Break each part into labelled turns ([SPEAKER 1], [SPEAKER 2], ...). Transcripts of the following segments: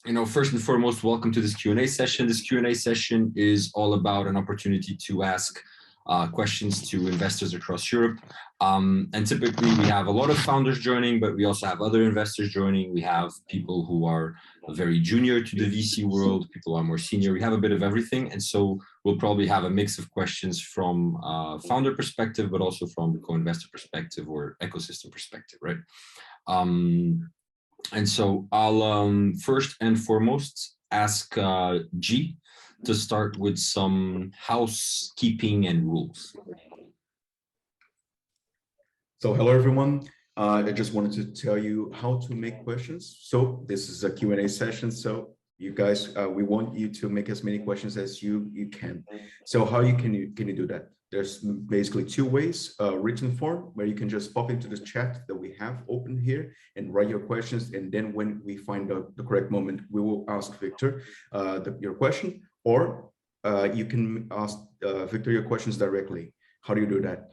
[SPEAKER 1] First and foremost, welcome to this Q&A session. This Q&A session is all about an opportunity to ask questions to investors across Europe. And typically we have a lot of founders joining, but we also have other investors joining. We have people who are very junior to the VC world, people who are more senior. We have a bit of everything. And so we'll probably have a mix of questions from founder perspective, but also from co-investor perspective or ecosystem perspective, right? And so I'll first and foremost ask G to start with some housekeeping and rules.
[SPEAKER 2] So hello, everyone. I just wanted to tell you how to make questions. So this is a Q&A session. So you guys, we want you to make as many questions as you can. So how can you do that? There's basically two ways: written form, where you can just pop into the chat that we have open here and write your questions. And then when we find out the correct moment, we will ask Viktor your question, or you can ask Viktor your questions directly. How do you do that?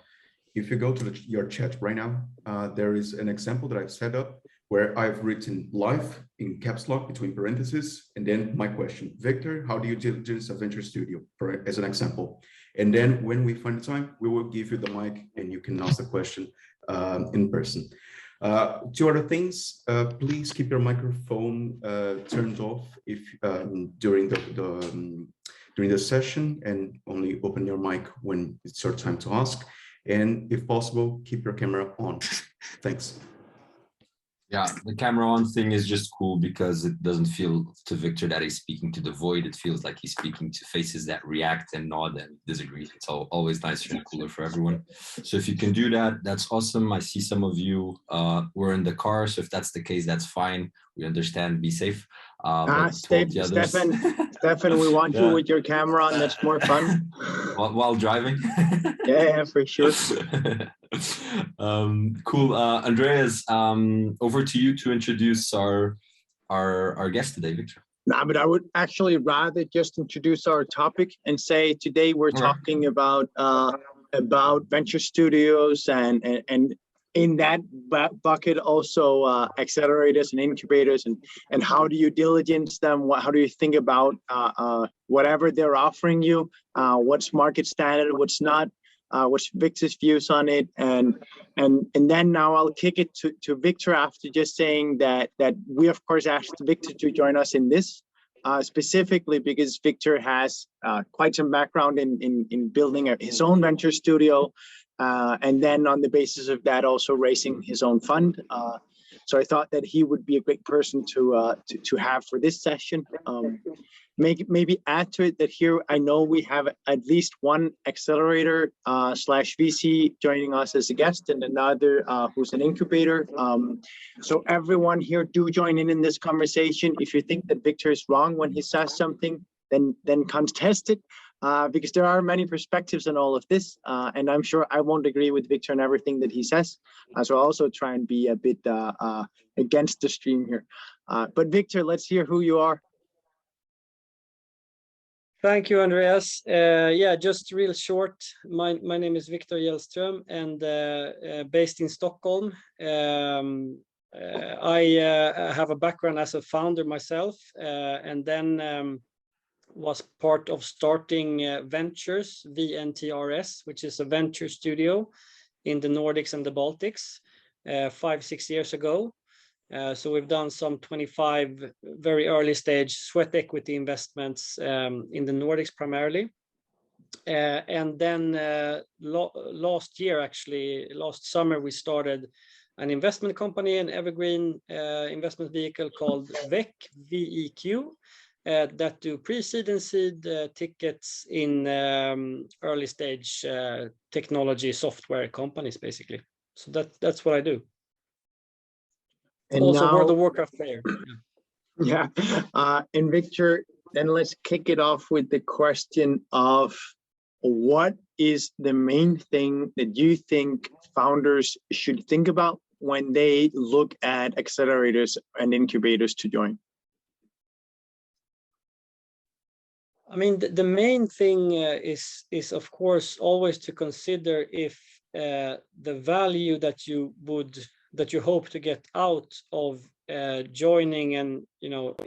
[SPEAKER 2] If you go to your chat right now, there is an example that I've set up where I've written live in caps lock between parentheses, and then my question: Viktor, how do you diligence a venture studio, as an example? And then when we find the time, we will give you the mic and you can ask the question in person. Two other things: please keep your microphone turned off if during the session, and only open your mic when it's your time to ask. And if possible, keep your camera on. Thanks.
[SPEAKER 1] Yeah, the camera on thing is just cool because it doesn't feel to Viktor that he's speaking to the void. It feels like he's speaking to faces that react and nod and disagree. It's always nicer and cooler for everyone. So if you can do that, that's awesome. I see some of you were in the car. So if that's the case, that's fine. We understand. Be safe.
[SPEAKER 3] Stefan, we want you with your camera on. That's more fun.
[SPEAKER 1] While driving?
[SPEAKER 3] Yeah, for sure.
[SPEAKER 1] Cool. Andreas, over to you to introduce our guest today, Viktor.
[SPEAKER 3] No, but I would actually rather just introduce our topic and say today we're talking about venture studios and in that bucket also accelerators and incubators, and how do you diligence them? How do you think about whatever they're offering you? What's market standard? What's not? What's Viktor's views on it? And then now I'll kick it to Viktor after just saying that we of course asked Viktor to join us in this specifically because Viktor has quite some background in building his own venture studio. And then on the basis of that, also raising his own fund. So I thought that he would be a great person to have for this session. Maybe add to it that here I know we have at least one accelerator slash VC joining us as a guest, and another who's an incubator. So everyone here, do join in this conversation. If you think that Viktor is wrong when he says something, then contest it. Because there are many perspectives on all of this, and I'm sure I won't agree with Viktor on everything that he says. So I'll also try and be a bit against the stream here. But Viktor, let's hear who you are.
[SPEAKER 4] Thank you, Andreas. Yeah, just real short. My name is Viktor Gällström, and based in Stockholm. I have a background as a founder myself, and then was part of starting Ventures, VNTRS, which is a venture studio in the Nordics and the Baltics 5-6 years ago. So we've done some 25 very early stage sweat equity investments in the Nordics primarily. And then last year, actually, last summer, we started an investment company, an evergreen investment vehicle called VEQ, VEQ. That do pre-seed and seed tickets in early stage technology software companies, basically. So that's what I do. And also World of Warcraft player.
[SPEAKER 3] Yeah. And Viktor, then let's kick it off with the question of what is the main thing that you think founders should think about when they look at accelerators and incubators to join?
[SPEAKER 4] I mean, the main thing is of course always to consider if the value that you would that you hope to get out of joining an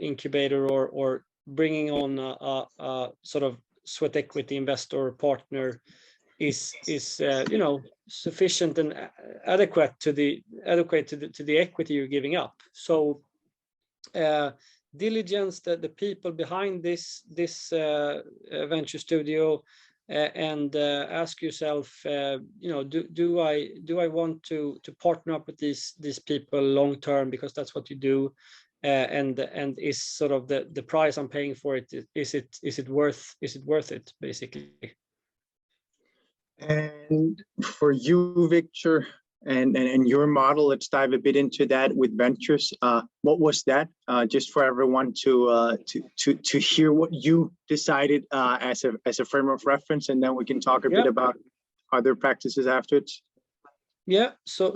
[SPEAKER 4] incubator or bringing on a sort of sweat equity investor partner is sufficient and adequate to the equity you're giving up. So Diligence, the people behind this venture studio, and ask yourself, do I want to partner up with these people long term, because that's what you do, and is sort of the price I'm paying for it, is it worth it, basically.
[SPEAKER 3] And for you, Viktor, and your model, let's dive a bit into that with ventures. What was that? Just for everyone to hear what you decided as a frame of reference, and then we can talk a bit about other practices afterwards.
[SPEAKER 4] Yeah. So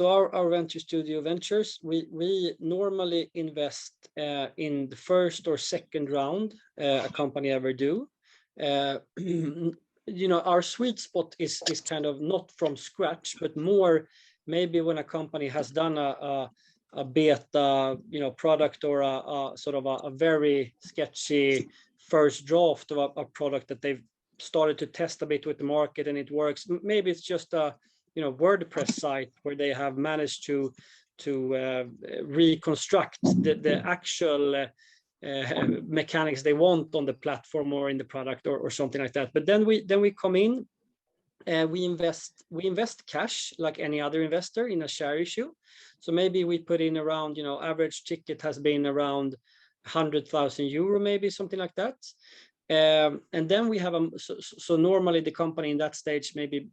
[SPEAKER 4] our venture studio ventures, we normally invest in the first or second round a company ever do. Our sweet spot is kind of not from scratch, but more maybe when a company has done a beta product, or a sort of a very sketchy first draft of a product that they've started to test a bit with the market and it works. Maybe it's just a WordPress site where they have managed to reconstruct the actual mechanics they want on the platform or in the product or something like that. But then we come in, we invest cash like any other investor in a share issue. So maybe we put in around, average ticket has been around 100,000 euro, maybe something like that. And then we have so normally the company in that stage maybe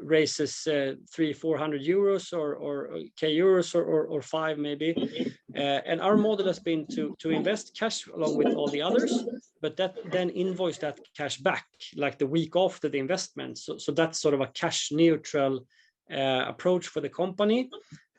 [SPEAKER 4] raises 300-400 euros or k euros or 5 maybe, and our model has been to invest cash along with all the others, but that then invoice that cash back like the week after the investment. So that's sort of a cash neutral approach for the company.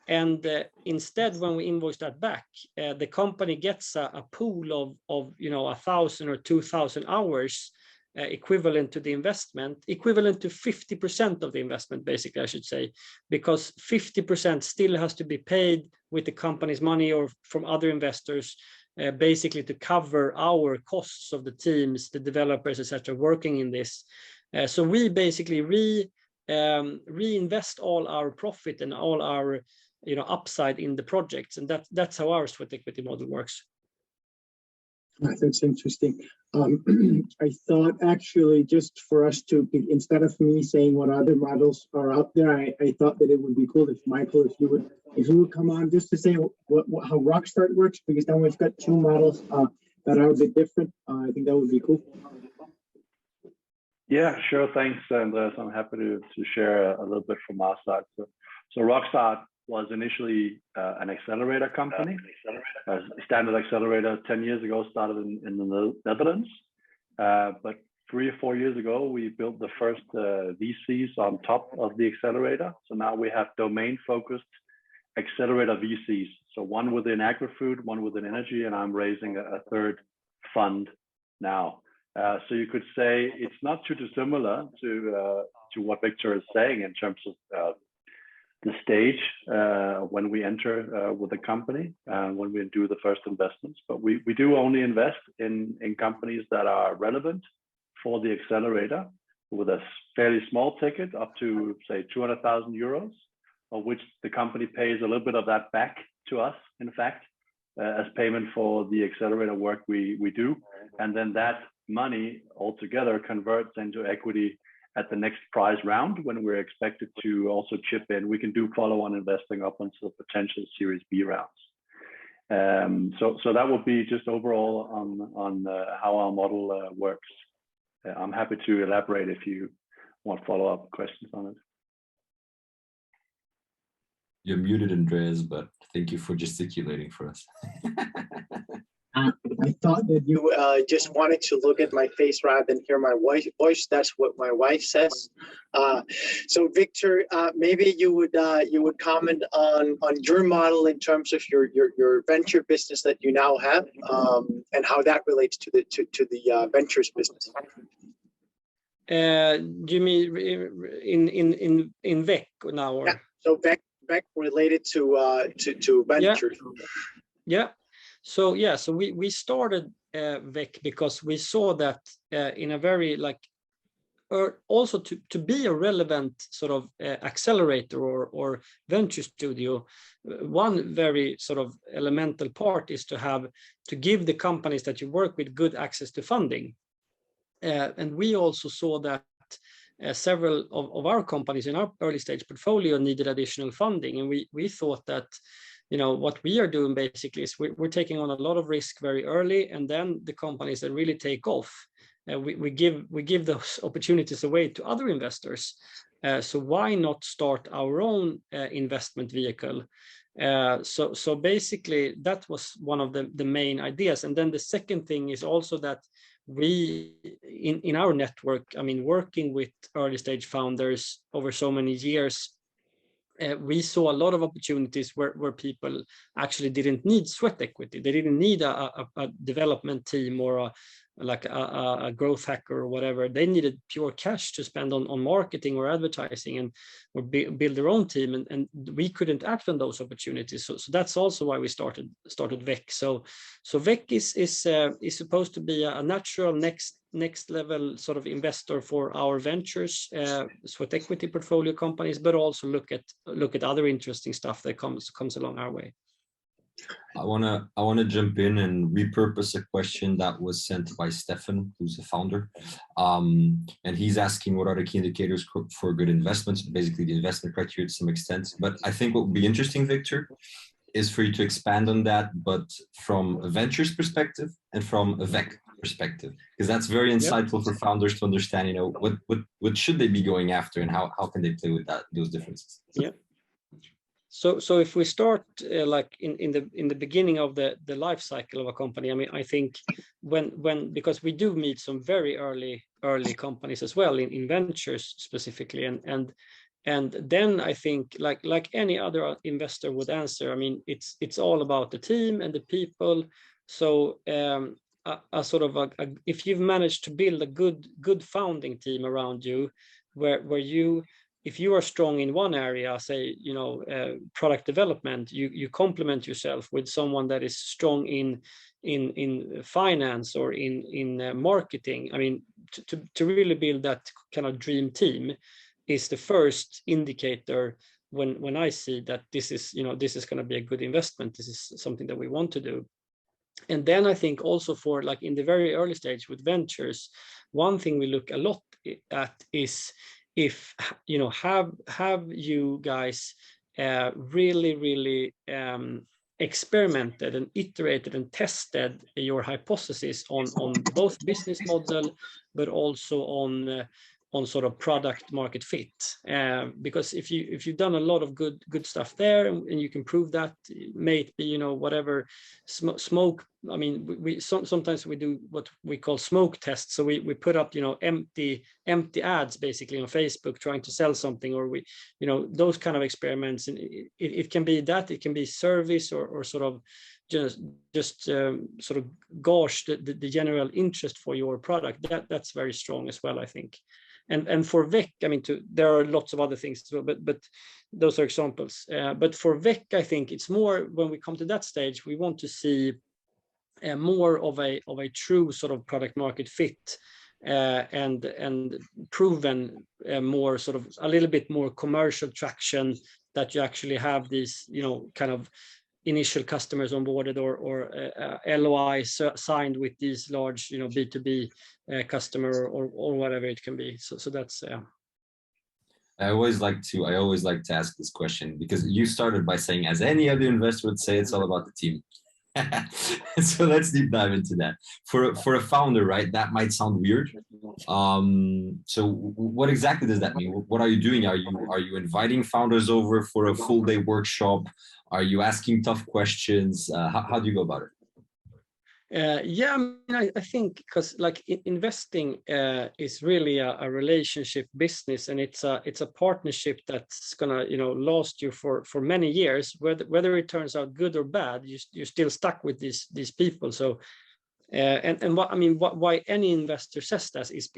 [SPEAKER 4] And instead, when we invoice that back, the company gets a pool of 1,000 or 2,000 hours equivalent to the investment, equivalent to 50% of the investment, basically, I should say, because 50% still has to be paid with the company's money or from other investors, basically to cover our costs of the teams, the developers, etc., working in this. So we basically reinvest all our profit and all our upside in the projects, and that's how our sweat equity model works.
[SPEAKER 3] That's interesting. I thought actually, just for us to, instead of me saying what other models are out there, I thought that it would be cool if Michael, if you would come on just to say how Rockstar works, because then we've got two models that are a bit different. I think that would be cool.
[SPEAKER 5] Yeah, sure. Thanks, Andreas. I'm happy to share a little bit from our side. So Rockstar was initially an accelerator company, a standard accelerator 10 years ago, started in the Netherlands. But 3 or 4 years ago, we built the first VCs on top of the accelerator. So now we have domain-focused accelerator VCs. So one within agri-food, one within energy, and I'm raising a third fund now. So you could say it's not too dissimilar to what Viktor is saying in terms of the stage when we enter with a company, when we do the first investments. But we do only invest in companies that are relevant for the accelerator with a fairly small ticket up to, say, 200,000 euros, of which the company pays a little bit of that back to us, in fact, as payment for the accelerator work we do. And then that money altogether converts into equity at the next prize round when we're expected to also chip in. We can do follow-on investing up until potential Series B rounds. So that would be just overall on how our model works. I'm happy to elaborate if you want follow-up questions on it.
[SPEAKER 1] You're muted, Andreas, but thank you for gesticulating for us.
[SPEAKER 3] I thought that you just wanted to look at my face rather than hear my voice. That's what my wife says. So Viktor, maybe you would comment on your model in terms of your venture business that you now have, and how that relates to the ventures business.
[SPEAKER 4] Do you mean in VEC now? Or?
[SPEAKER 3] Yeah. So back related to ventures.
[SPEAKER 4] Yeah. So we started VEC because we saw that in a very also to be a relevant sort of accelerator or venture studio, one very sort of elemental part is to give the companies that you work with good access to funding. And we also saw that several of our companies in our early stage portfolio needed additional funding, and we thought that what we are doing basically is we're taking on a lot of risk very early, and then the companies that really take off, we give those opportunities away to other investors. So why not start our own investment vehicle? So basically that was one of the main ideas. And then the second thing is also that we in our network, I mean, working with early stage founders over so many years, we saw a lot of opportunities where people actually didn't need sweat equity. They didn't need a development team or a growth hacker or whatever. They needed pure cash to spend on marketing or advertising or build their own team, and we couldn't act on those opportunities. So that's also why we started VEC. So VEC is supposed to be a natural next level sort of investor for our ventures, sweat equity portfolio companies, but also look at other interesting stuff that comes along our way.
[SPEAKER 1] I wanna jump in and repurpose a question that was sent by Stefan, who's a founder, and he's asking what are the key indicators for good investments, basically the investment criteria to some extent. But I think what would be interesting, Viktor, is for you to expand on that, but from a ventures perspective and from a VEC perspective, because that's very insightful for founders to understand, what should they be going after and how can they play with those differences.
[SPEAKER 4] Yeah. So if we start in the beginning of the life cycle of a company, I mean, I think when because we do meet some very early companies as well in ventures specifically, and then I think like any other investor would answer, I mean, it's all about the team and the people. So if you've managed to build a good founding team around you, where you, if you are strong in one area, say, product development, you complement yourself with someone that is strong in finance or in marketing. I mean, to really build that kind of dream team is the first indicator when I see that this is going to be a good investment. This is something that we want to do. And then I think also for in the very early stage with ventures, one thing we look a lot at is if have you guys really experimented and iterated and tested your hypothesis on both business model but also on sort of product market fit, because if you've done a lot of good stuff there and you can prove that, may it be whatever smoke. I mean, we sometimes we do what we call smoke tests. So we put up empty ads basically on Facebook trying to sell something, or we those kind of experiments. And it can be that, it can be service or sort of just sort of gauge the general interest for your product. That's very strong as well, I think. And for VEC, I mean, there are lots of other things as well, but those are examples. But for VEC, I think it's more when we come to that stage, we want to see more of a true sort of product market fit, and proven more sort of a little bit more commercial traction, that you actually have these kind of initial customers onboarded or LOI signed with these large B2B customer or whatever it can be. So that's
[SPEAKER 1] I always like to ask this question, because you started by saying, as any other investor would say, it's all about the team. So let's deep dive into that. For a founder, right, that might sound weird. So what exactly does that mean? What are you doing? Are you inviting founders over for a full day workshop? Are you asking tough questions? How do you go about it?
[SPEAKER 4] Yeah, I mean, I think because investing is really a relationship business, and it's a partnership that's gonna last you for many years. Whether it turns out good or bad, you're still stuck with these people. So and why any investor says that is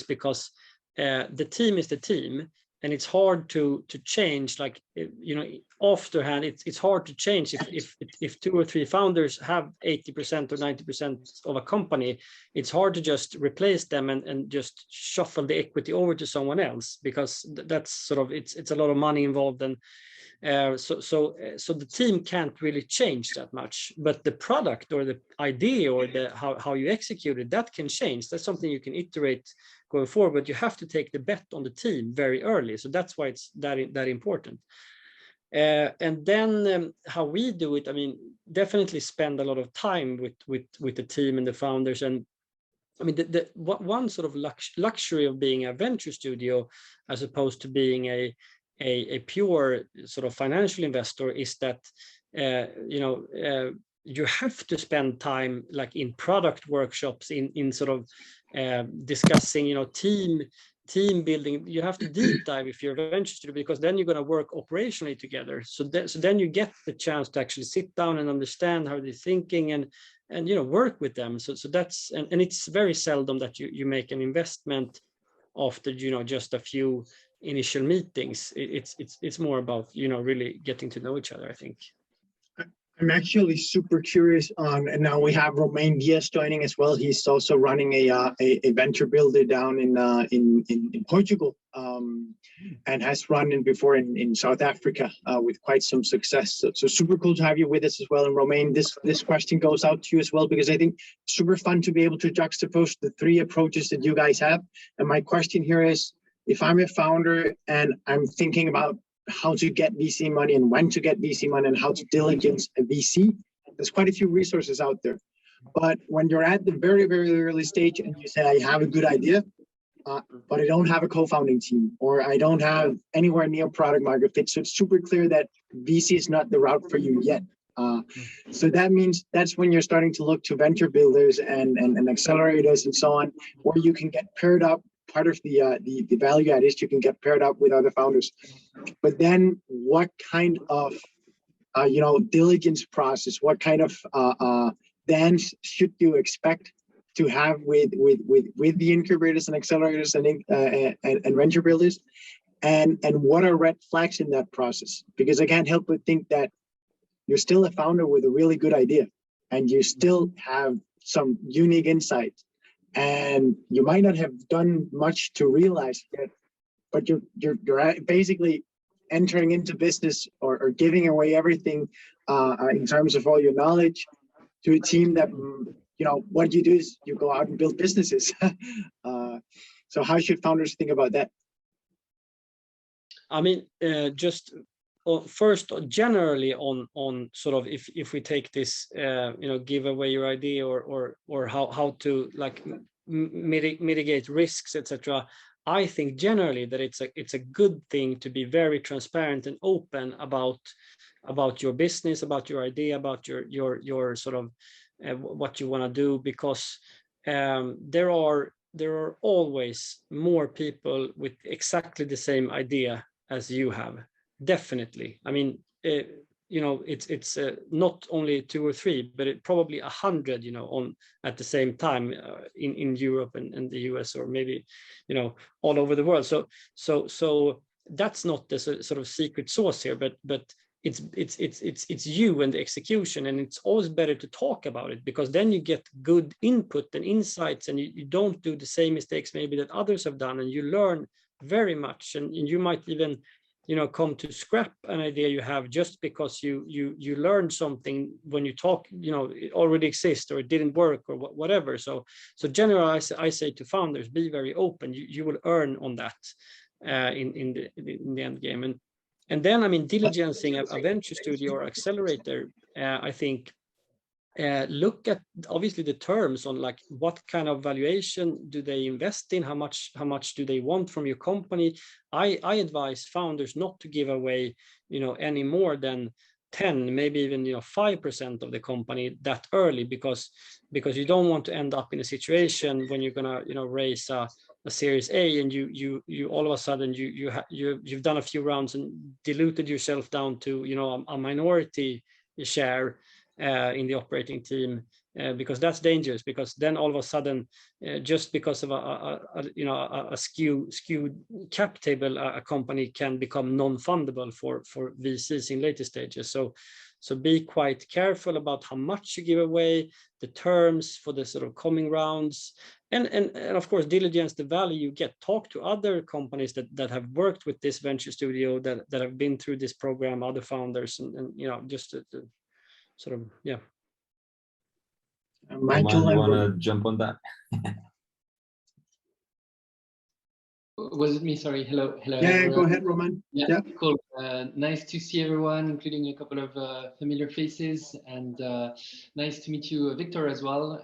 [SPEAKER 4] because the team is the team, it's hard to change. Like, you know, afterhand, it's hard to change if 2 or 3 founders have 80% or 90% of a company. It's hard to just replace them and just shuffle the equity over to someone else, because that's sort of, it's a lot of money involved, and so the team can't really change that much, but the product or the idea or the how you execute it, that can change. That's something you can iterate going forward, but you have to take the bet on the team very early. So that's why it's that important. And then how we do it, I mean, definitely spend a lot of time with the team and the founders. And I mean, one sort of luxury of being a venture studio as opposed to being a pure sort of financial investor is that you know, you have to spend time like in product workshops, in sort of discussing, you know, team building. You have to deep dive if you're a venture studio, because then you're going to work operationally together. So then you get the chance to actually sit down and understand how they're thinking and you know, work with them. So that's and it's very seldom that you make an investment after, you know, just a few initial meetings. It's more about, you know, really getting to know each other, I think.
[SPEAKER 3] I'm actually super curious on, and now we have Romain Diaz joining as well. He's also running a venture builder down in Portugal, and has run in before in South Africa with quite some success. So super cool to have you with us as well. And Romain, this question goes out to you as well, because I think super fun to be able to juxtapose the 3 approaches that you guys have. And my question here is, if I'm a founder and I'm thinking about how to get VC money and when to get VC money and how to diligence a VC, there's quite a few resources out there. But when you're at the very, very early stage and you say, I have a good idea, but I don't have a co-founding team, or I don't have anywhere near product market fit, so it's super clear that VC is not the route for you yet. So that means that's when you're starting to look to venture builders and accelerators and so on, where you can get paired up. Part of the value add is you can get paired up with other founders. But then what kind of you know, diligence process, what kind of dance should you expect to have with the incubators and accelerators and venture builders, and what are red flags in that process? Because I can't help but think that you're still a founder with a really good idea, and you still have some unique insight. And you might not have done much to realize it, but you're basically entering into business or giving away everything in terms of all your knowledge to a team that, you know, what you do is you go out and build businesses. So how should founders think about that?
[SPEAKER 4] I mean, just first, generally on sort of if we take this, you know, give away your idea or how to like mitigate risks, etc. I think generally that it's a good thing to be very transparent and open about your business, about your idea, about your sort of what you want to do, because there are always more people with exactly the same idea as you have. Definitely. I mean, you know, it's not only 2 or 3, but probably 100, you know, on at the same time in Europe and the US, or maybe, you know, all over the world. So that's not the sort of secret sauce here, but it's you and the execution, and it's always better to talk about it, because then you get good input and insights, and you don't do the same mistakes maybe that others have done, and you learn very much, and you might even, you know, come to scrap an idea you have just because you learned something when you talk, you know, it already exists or it didn't work or whatever. So generally, I say to founders, be very open. You will earn on that in the end game. And then, I mean, diligencing a venture studio or accelerator, I think, look at obviously the terms on like what kind of valuation do they invest in, how much do they want from your company. I advise founders not to give away, you know, any more than 10, maybe even, you know, 5% of the company that early, because you don't want to end up in a situation when you're gonna, you know, raise a Series A and you all of a sudden you've done a few rounds and diluted yourself down to, you know, a minority share in the operating team, because that's dangerous, because then all of a sudden, just because of a skewed cap table, a company can become non-fundable for VCs in later stages. So be quite careful about how much you give away, the terms for the sort of coming rounds, and of course diligence the value you get. Talk to other companies that have worked with this venture studio, that have been through this program, other founders, and just to sort of, yeah.
[SPEAKER 3] Michael,
[SPEAKER 1] you want to jump on that?
[SPEAKER 6] Was it me? Sorry. Hello.
[SPEAKER 3] Yeah,
[SPEAKER 6] everyone.
[SPEAKER 3] go ahead, Roman.
[SPEAKER 6] Yeah, cool. Nice to see everyone, including a couple of familiar faces, and nice to meet you, Viktor, as well.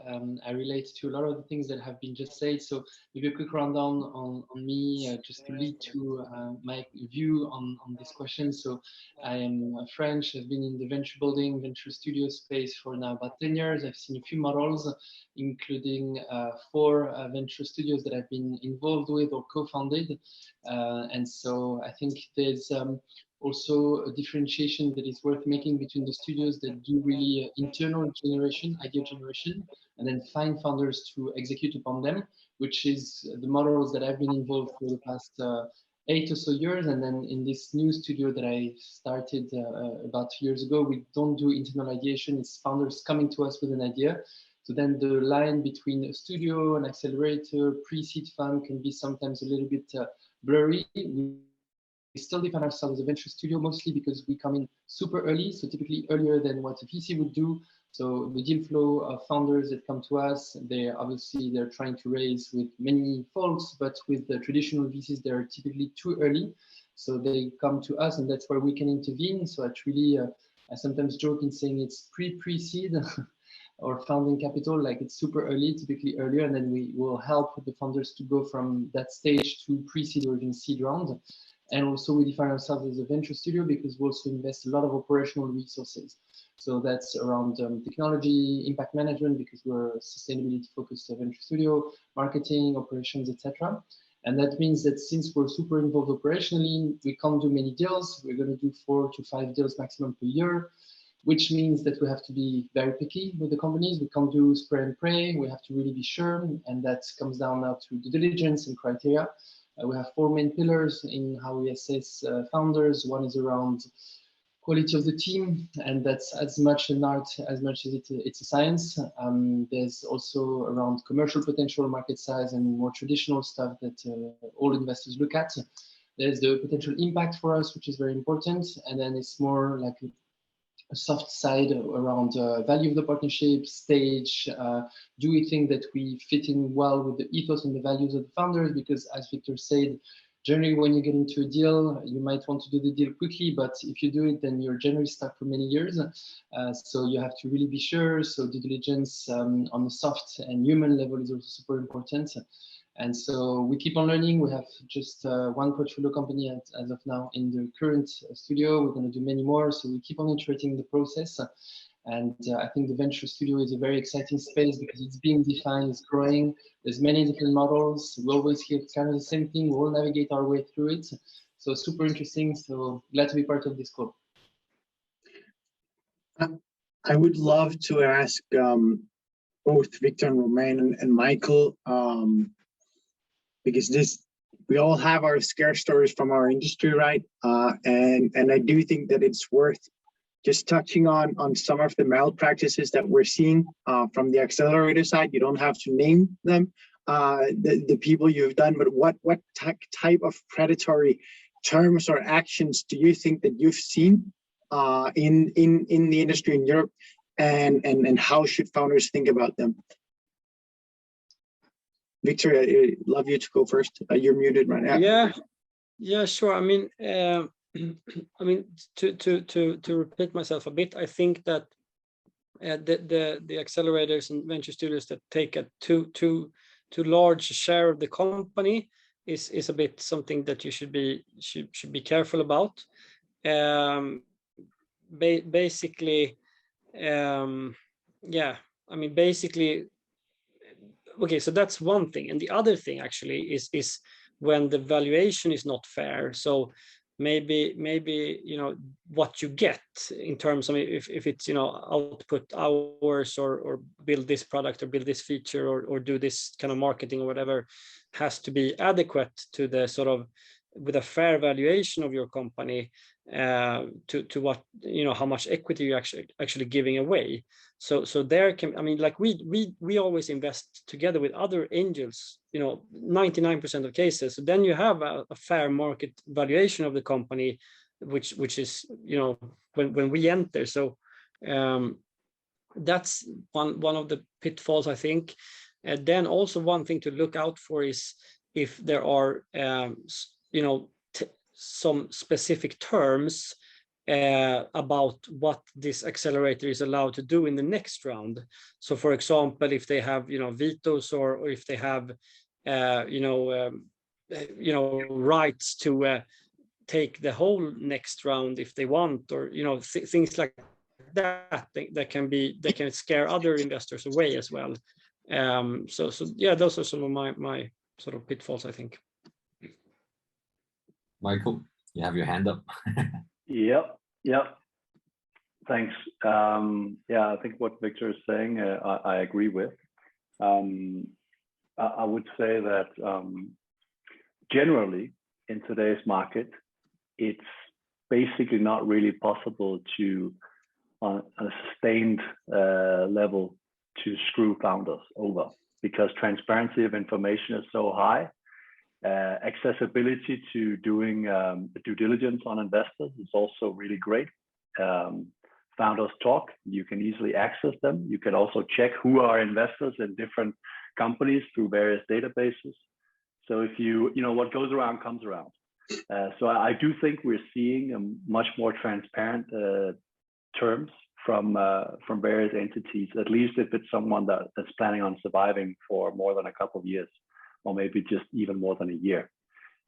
[SPEAKER 6] I relate to a lot of the things that have been just said. So maybe a quick rundown on me, just to lead to my view on this question. So I am French. I've been in the venture building, venture studio space for now about 10 years. I've seen a few models, including 4 venture studios that I've been involved with or co-founded. And so I think there's also a differentiation that is worth making between the studios that do really internal generation, idea generation, and then find founders to execute upon them, which is the models that I've been involved for the past 8 or so years. And then in this new studio that I started about 2 years ago, we don't do internal ideation. It's founders coming to us with an idea. So then the line between a studio, an accelerator, pre-seed fund can be sometimes a little bit blurry. We still define ourselves as a venture studio, mostly because we come in super early, so typically earlier than what a VC would do. So the deal flow of founders that come to us, they're trying to raise with many folks, but with the traditional VCs, they're typically too early. So they come to us, and that's where we can intervene. So it's really, I sometimes joke in saying it's pre-seed or founding capital, like it's super early, typically earlier, and then we will help the founders to go from that stage to pre-seed or even seed round. And also we define ourselves as a venture studio because we also invest a lot of operational resources. So that's around technology, impact management, because we're a sustainability focused venture studio, marketing, operations, etc. And that means that since we're super involved operationally, we can't do many deals. We're going to do 4 to 5 deals maximum per year, which means that we have to be very picky with the companies. We can't do spray and pray. We have to really be sure. And that comes down now to the diligence and criteria. We have 4 main pillars in how we assess founders. One is around quality of the team, and that's as much an art as much as it's a science. There's also around commercial potential, market size, and more traditional stuff that all investors look at. There's the potential impact for us, which is very important. And then it's more like a soft side around value of the partnership, stage. Do we think that we fit in well with the ethos and the values of the founders? Because as Viktor said, generally when you get into a deal, you might want to do the deal quickly, but if you do it, then you're generally stuck for many years. So you have to really be sure. So due diligence on the soft and human level is also super important. And so we keep on learning. We have just 1 portfolio company as of now in the current studio. We're going to do many more. So we keep on iterating the process. And I think the venture studio is a very exciting space because it's being defined, it's growing. There's many different models. We always hear kind of the same thing. We'll navigate our way through it. So super interesting. So glad to be part of this club.
[SPEAKER 3] I would love to ask both Viktor and Romain and Michael, because we all have our scare stories from our industry, right? And I do think that it's worth just touching on some of the malpractices that we're seeing from the accelerator side. You don't have to name them, the people you've done, but what type of predatory terms or actions do you think that you've seen in the industry in Europe, and how should founders think about them? Viktor, I'd love you to go first. You're muted right now.
[SPEAKER 4] Yeah, sure. I mean, to repeat myself a bit, I think that the accelerators and venture studios that take a too large share of the company is a bit something that you should be careful about. Basically, okay, so that's one thing. And the other thing actually is when the valuation is not fair. So maybe you know what you get in terms of if it's, you know, output hours or build this product or build this feature or do this kind of marketing or whatever, has to be adequate to the sort of, with a fair valuation of your company, to what, you know, how much equity you're actually giving away. So there can, I mean, like we always invest together with other angels, you know, 99% of cases. So then you have a fair market valuation of the company, which is, you know, when we enter. So that's one of the pitfalls, I think. And then also one thing to look out for is if there are you know, some specific terms about what this accelerator is allowed to do in the next round. So for example, if they have, you know, vetoes, or if they have you know, rights to take the whole next round if they want, or, you know, things like that that can scare other investors away as well. So yeah, those are some of my sort of pitfalls, I think.
[SPEAKER 1] Michael, you have your hand up.
[SPEAKER 5] Yep. Thanks. Yeah, I think what Viktor is saying, I agree with. I would say that generally in today's market, it's basically not really possible to, on a sustained level, to screw founders over, because transparency of information is so high. Accessibility to doing due diligence on investors is also really great. Founders talk, you can easily access them. You can also check who are investors in different companies through various databases. So if you know, what goes around comes around. So I do think we're seeing much more transparent terms from various entities, at least if it's someone that's planning on surviving for more than a couple of years, or maybe just even more than a year.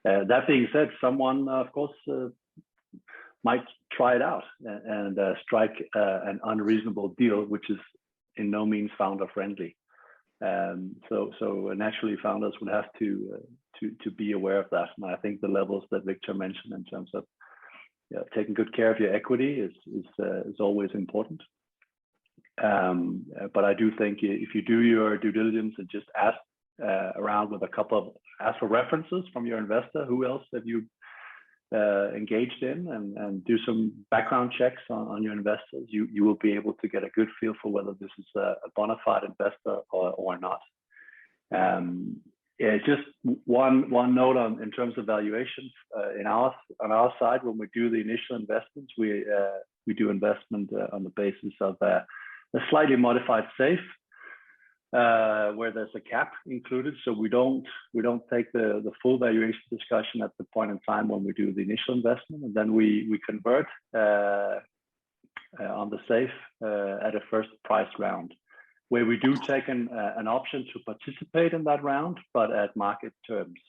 [SPEAKER 5] That being said, someone, of course, might try it out and strike an unreasonable deal, which is in no means founder friendly. So naturally, founders would have to be aware of that. And I think the levels that Viktor mentioned in terms of taking good care of your equity is always important. But I do think if you do your due diligence and just ask around with ask for references from your investor, who else have you engaged in, and do some background checks on your investors, you will be able to get a good feel for whether this is a bona fide investor or not. Yeah, just one note in terms of valuations on our side. When we do the initial investments, we do investment on the basis of a slightly modified SAFE, where there's a cap included. So we don't take the full valuation discussion at the point in time when we do the initial investment, and then we convert on the SAFE at a first price round, where we do take an option to participate in that round, but at market terms.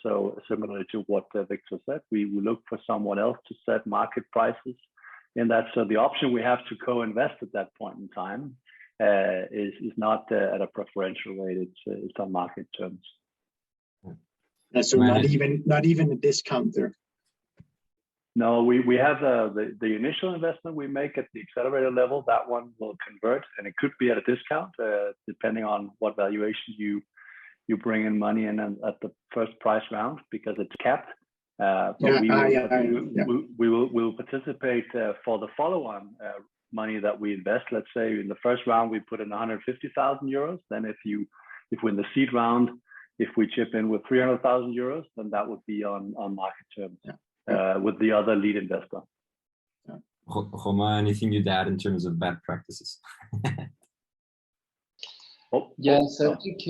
[SPEAKER 5] So similarly to what Viktor said, we look for someone else to set market prices in that. So the option we have to co-invest at that point in time is not at a preferential rate. It's on market terms.
[SPEAKER 3] So not even a discount there.
[SPEAKER 5] No, we have the initial investment we make at the accelerator level. That one will convert, and it could be at a discount depending on what valuation you bring in money in at the first price round, because it's capped. But we will participate for the follow-on money that we invest. Let's say in the first round we put in 150,000 euros. Then if we're in the seed round, if we chip in with 300,000 euros, then that would be on market terms. With the other lead investor.
[SPEAKER 1] Roma, anything you'd add in terms of bad practices?
[SPEAKER 6] Yes, I think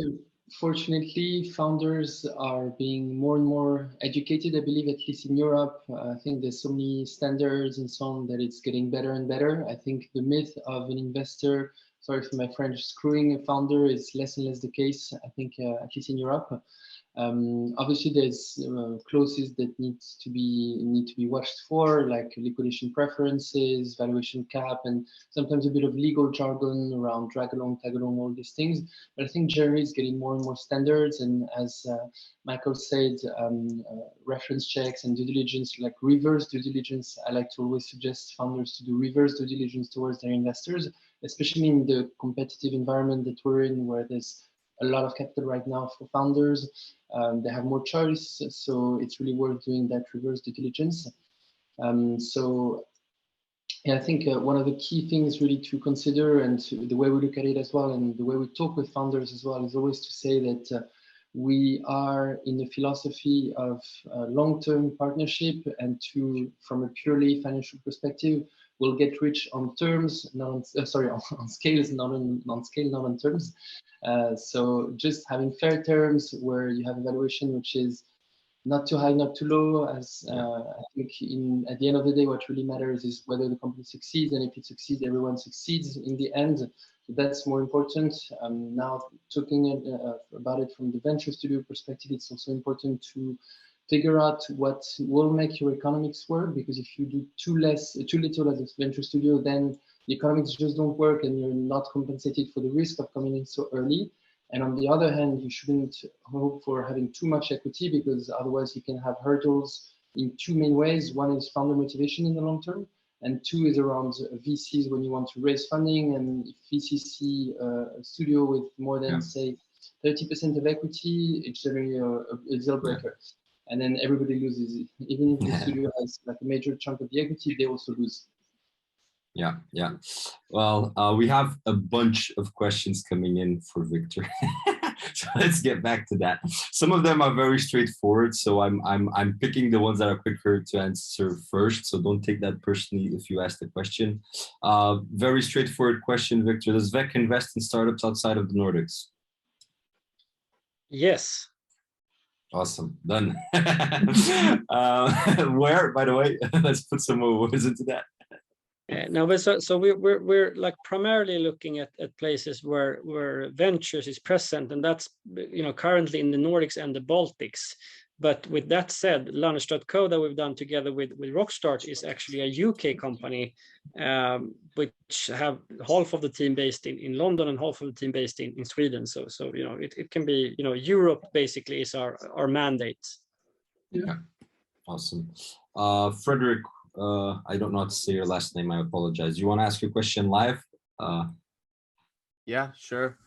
[SPEAKER 6] fortunately founders are being more and more educated, I believe, at least in Europe. I think there's so many standards and so on that it's getting better and better. I think the myth of an investor, sorry for my French, screwing a founder is less and less the case, I think, at least in Europe. Obviously, there's clauses that need to be watched for, like liquidation preferences, valuation cap, and sometimes a bit of legal jargon around drag along, tag along, all these things. But I think generally it's getting more and more standards. And as Michael said, reference checks and due diligence, like reverse due diligence. I like to always suggest founders to do reverse due diligence towards their investors, especially in the competitive environment that we're in, where there's a lot of capital right now for founders. They have more choice, so it's really worth doing that reverse due diligence. So yeah, I think one of the key things really to consider, and the way we look at it as well, and the way we talk with founders as well, is always to say that we are in the philosophy of long-term partnership, and from a purely financial perspective, we'll get rich on terms, not on, on scales, not on scale, not on terms. So just having fair terms where you have a valuation which is not too high, not too low. As I think at the end of the day, what really matters is whether the company succeeds, and if it succeeds, everyone succeeds in the end. So that's more important. Now, talking about it from the venture studio perspective, it's also important to figure out what will make your economics work, because if you do too little as a venture studio, then the economics just don't work and you're not compensated for the risk of coming in so early. And on the other hand, you shouldn't hope for having too much equity, because otherwise you can have hurdles in two main ways. One is founder motivation in the long term, and two is around VCs when you want to raise funding. And if VCs see a studio with more than, say, 30% of equity, it's generally a deal breaker. And then everybody loses. Even if the studio has like a major chunk of the equity, they also lose.
[SPEAKER 1] Yeah. Well, we have a bunch of questions coming in for Viktor. So let's get back to that. Some of them are very straightforward, so I'm picking the ones that are quicker to answer first. So don't take that personally if you ask the question. Very straightforward question, Viktor. Does VEC invest in startups outside of the Nordics?
[SPEAKER 4] Yes.
[SPEAKER 1] Awesome, done. Where, by the way? Let's put some more words into that.
[SPEAKER 4] No, but so we're like primarily looking at places where ventures is present, and that's currently in the Nordics and the Baltics. But with that said, Lunch.co that we've done together with Rockstar is actually a UK company, which have half of the team based in London and half of the team based in Sweden. So it can be Europe basically is our mandate.
[SPEAKER 1] Yeah, awesome. Frederick. I don't know how to say your last name. I apologize. You want to ask your question live?
[SPEAKER 7] Yeah, sure.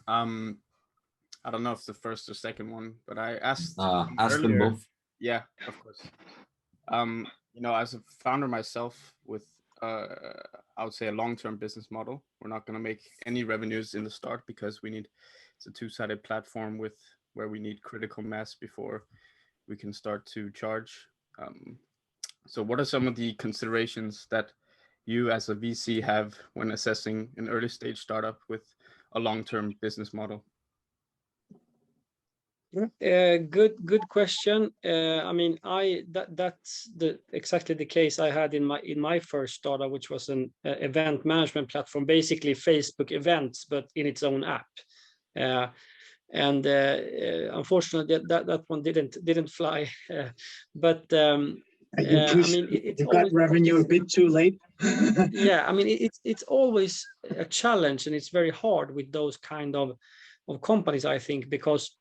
[SPEAKER 7] I don't know if the first or second one, but I asked
[SPEAKER 1] ask them both.
[SPEAKER 7] Yeah, of course. As a founder myself with I would say a long-term business model, we're not going to make any revenues in the start because it's a two-sided platform where we need critical mass before we can start to charge. So what are some of the considerations that you as a VC have when assessing an early stage startup with a long-term business model?
[SPEAKER 4] Good question. I mean, that's exactly the case I had in my first startup, which was an event management platform, basically Facebook events, but in its own app. And unfortunately, that one didn't fly. But
[SPEAKER 3] I mean, you got revenue a bit too late.
[SPEAKER 4] Yeah, I mean, it's always a challenge, and it's very hard with those kind of companies, I think, because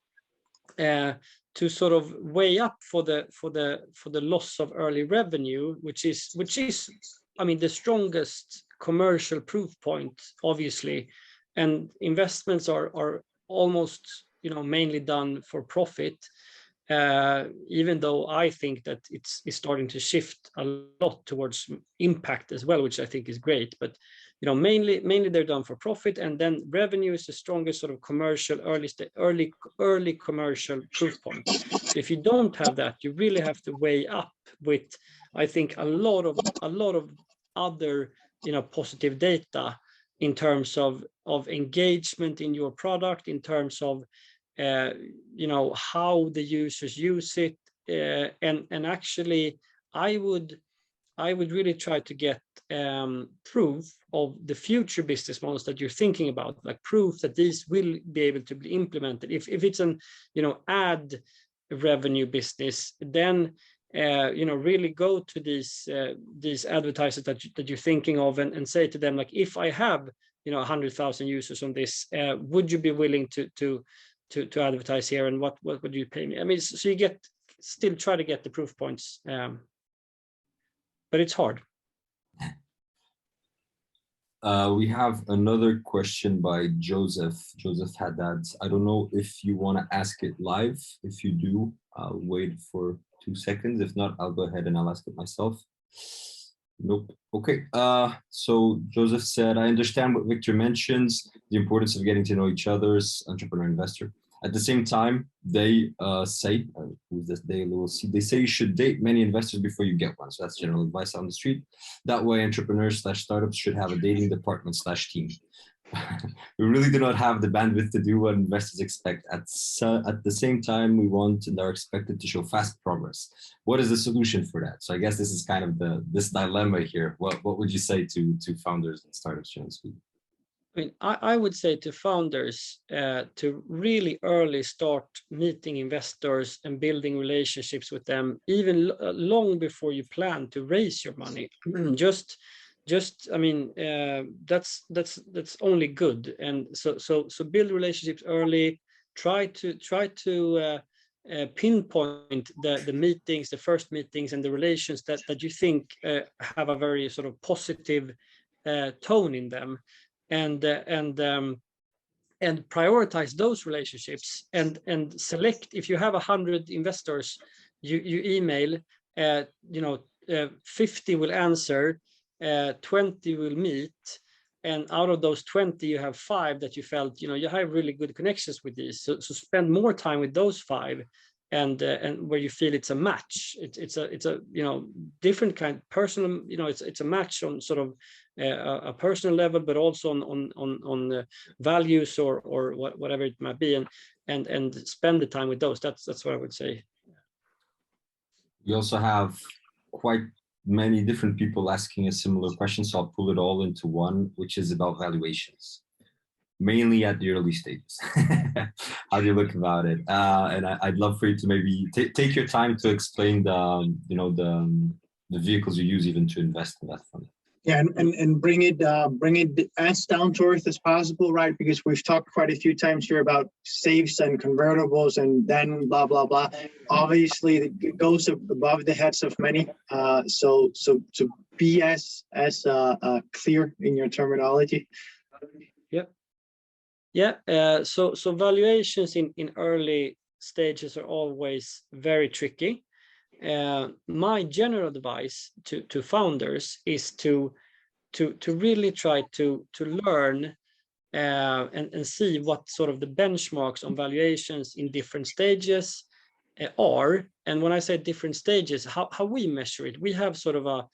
[SPEAKER 4] to sort of weigh up for the loss of early revenue, which is I mean the strongest commercial proof point, obviously, and investments are almost mainly done for profit. Even though I think that it's starting to shift a lot towards impact as well, which I think is great. But mainly they're done for profit, and then revenue is the strongest sort of commercial early commercial proof point. So if you don't have that, you really have to weigh up with, I think, a lot of other positive data in terms of engagement in your product, in terms of how the users use it, and actually I would really try to get proof of the future business models that you're thinking about, like proof that these will be able to be implemented. If it's an ad revenue business, then really go to these advertisers that you're thinking of and say to them, like, if I have 100,000 users on this, would you be willing to advertise here, and what would you pay me? I mean, so you still try to get the proof points, but it's hard.
[SPEAKER 1] We have another question by Joseph. Joseph Haddad. I don't know if you want to ask it live. If you do, I'll wait for 2 seconds. If not, I'll go ahead and I'll ask it myself. Nope. Okay. So Joseph said, I understand what Viktor mentions, the importance of getting to know each other's entrepreneur investor. At the same time, they say, who's this? They say you should date many investors before you get one. So that's general advice on the street. That way, entrepreneurs/startups should have a dating department/team. We really do not have the bandwidth to do what investors expect. At the same time, we want and are expected to show fast progress. What is the solution for that? So I guess this is kind of this dilemma here. What would you say to founders and startups, generally speaking?
[SPEAKER 4] I mean, I would say to founders to really early start meeting investors and building relationships with them, even long before you plan to raise your money. I mean, that's only good. And so build relationships early. Try to pinpoint the meetings, the first meetings, and the relations that you think have a very sort of positive tone in them. And prioritize those relationships and select. If you have 100 investors, you email, 50 will answer, 20 will meet, and out of those 20 you have 5 that you felt you have really good connections with these. So spend more time with those 5, and where you feel it's a match. It's a different kind of personal, it's a match on sort of a personal level, but also on values or whatever it might be, and spend the time with those. That's what I would say.
[SPEAKER 1] We also have quite many different people asking a similar question, so I'll pull it all into one, which is about valuations, mainly at the early stages. How do you look about it? And I'd love for you to maybe take your time to explain the vehicles you use even to invest in that fund.
[SPEAKER 3] Yeah, and bring it as down to earth as possible, right? Because we've talked quite a few times here about safes and convertibles and then blah blah blah. Obviously, it goes above the heads of many. So be as clear in your terminology.
[SPEAKER 4] Yeah. So valuations in early stages are always very tricky. My general advice to founders is to really try to learn and see what sort of the benchmarks on valuations in different stages are. And when I say different stages, how we measure it, we have sort of a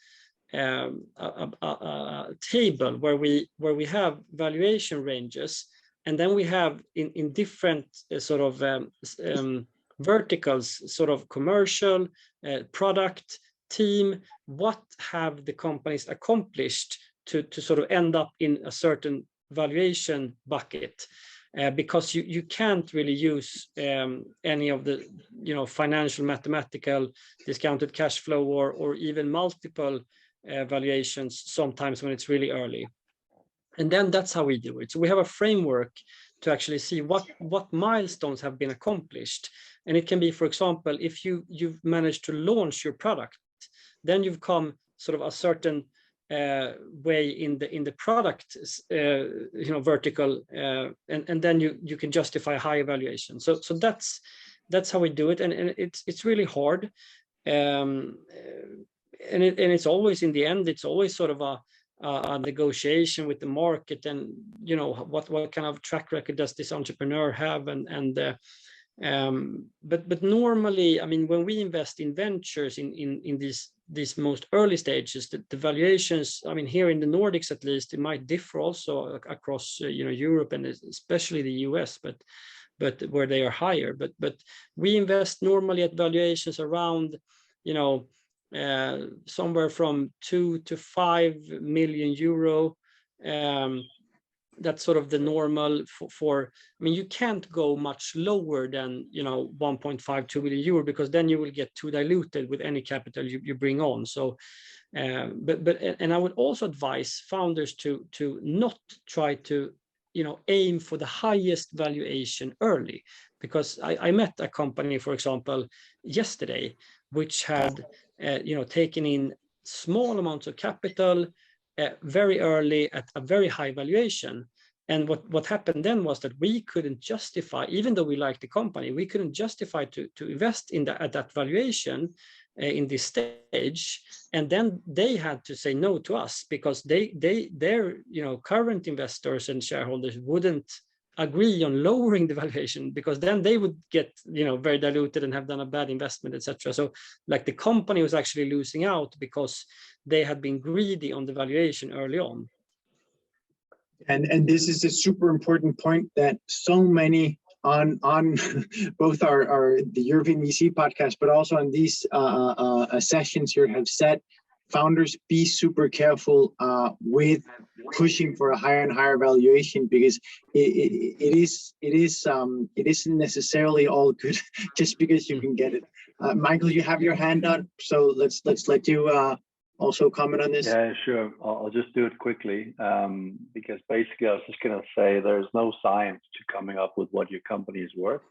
[SPEAKER 4] table where we have valuation ranges, and then we have in different sort of verticals, sort of commercial, product, team, what have the companies accomplished to sort of end up in a certain valuation bucket, because you can't really use any of the financial, mathematical, discounted cash flow or even multiple valuations sometimes when it's really early. And then that's how we do it. So we have a framework to actually see what milestones have been accomplished. And it can be, for example, if you've managed to launch your product, then you've come sort of a certain way in the product vertical, and then you can justify a high evaluation. So that's how we do it, and it's really hard, and it's always, in the end, it's always sort of a negotiation with the market, and what kind of track record does this entrepreneur have, but normally, I mean, when we invest in ventures in these most early stages, the valuations, I mean, here in the Nordics at least, it might differ also across Europe and especially the US, but where they are higher. But we invest normally at valuations around somewhere from 2 to 5 million euro. that's sort of the normal for I mean, you can't go much lower than 1.52 billion euro, because then you will get too diluted with any capital you bring on. So and I would also advise founders to not try to aim for the highest valuation early, because I met a company, for example, yesterday, which had taken in small amounts of capital very early at a very high valuation. And what happened then was that we couldn't justify, even though we liked the company, we couldn't justify to invest in at that valuation in this stage. And then they had to say no to us, because their current investors and shareholders wouldn't agree on lowering the valuation, because then they would get very diluted and have done a bad investment, etc. So like the company was actually losing out because they had been greedy on the valuation early on.
[SPEAKER 3] And this is a super important point that so many on both the European VC podcast, but also on these sessions here have said, founders, be super careful with pushing for a higher and higher valuation, because it isn't necessarily all good just because you can get it. Michael, you have your hand up, so let's let you also comment on this.
[SPEAKER 5] Yeah, sure. I'll just do it quickly, because basically I was just going to say there's no science to coming up with what your company is worth.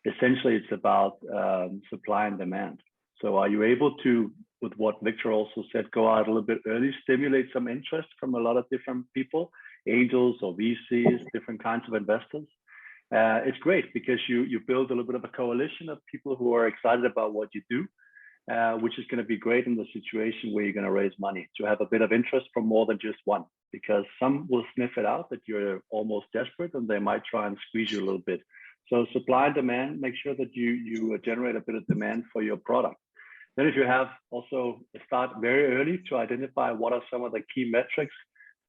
[SPEAKER 5] Essentially, it's about supply and demand. So are you able to, with what Viktor also said, go out a little bit early, stimulate some interest from a lot of different people, angels or VCs, different kinds of investors? It's great because you build a little bit of a coalition of people who are excited about what you do, which is going to be great in the situation where you're going to raise money, to have a bit of interest from more than just one, because some will sniff it out that you're almost desperate and they might try and squeeze you a little bit. So supply and demand, make sure that you generate a bit of demand for your product. Then if you have also start very early to identify what are some of the key metrics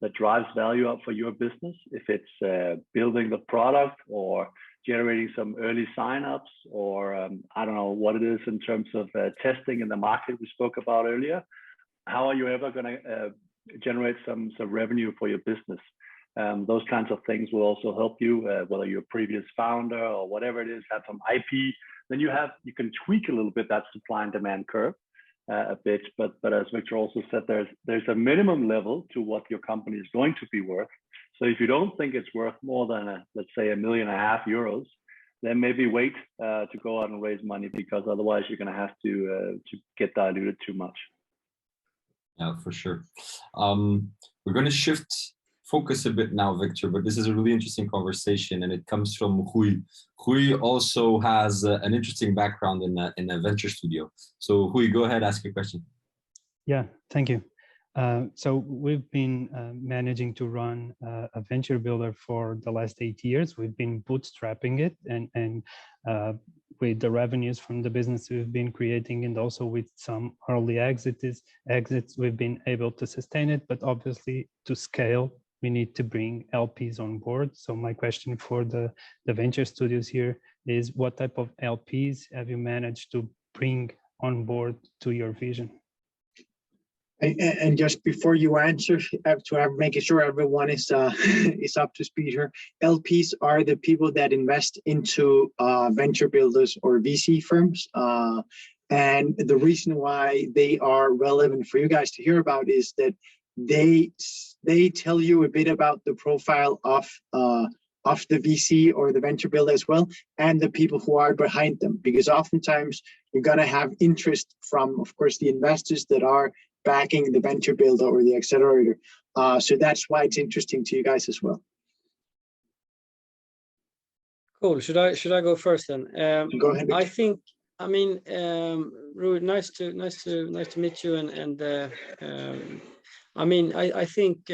[SPEAKER 5] that drives value up for your business, if it's building the product or generating some early signups, or I don't know what it is in terms of testing in the market we spoke about earlier. How are you ever going to generate some revenue for your business? Those kinds of things will also help you, whether you're a previous founder or whatever it is, have some IP. Then you can tweak a little bit that supply and demand curve a bit. But as Viktor also said, there's a minimum level to what your company is going to be worth. So if you don't think it's worth more than, let's say, €1.5 million, then maybe wait to go out and raise money, because otherwise you're going to have to get diluted too much.
[SPEAKER 1] Yeah, for sure. We're going to shift focus a bit now, Viktor, but this is a really interesting conversation, and it comes from Rui. Rui also has an interesting background in a venture studio. So Rui, go ahead, ask your question.
[SPEAKER 8] Yeah, thank you. So we've been managing to run a venture builder for the last 8 years. We've been bootstrapping it, and with the revenues from the business we've been creating, and also with some early exits, we've been able to sustain it. But obviously, to scale, we need to bring LPs on board. So my question for the venture studios here is, what type of LPs have you managed to bring on board to your vision?
[SPEAKER 3] And just before you answer, making sure everyone is up to speed here, LPs are the people that invest into venture builders or VC firms. And the reason why they are relevant for you guys to hear about is that they tell you a bit about the profile of the VC or the venture builder as well, and the people who are behind them, because oftentimes you're going to have interest from, of course, the investors that are backing the venture builder or the accelerator. So that's why it's interesting to you guys as well.
[SPEAKER 4] Cool. Should I go first then?
[SPEAKER 3] Go ahead.
[SPEAKER 4] Rui, nice to meet you, I think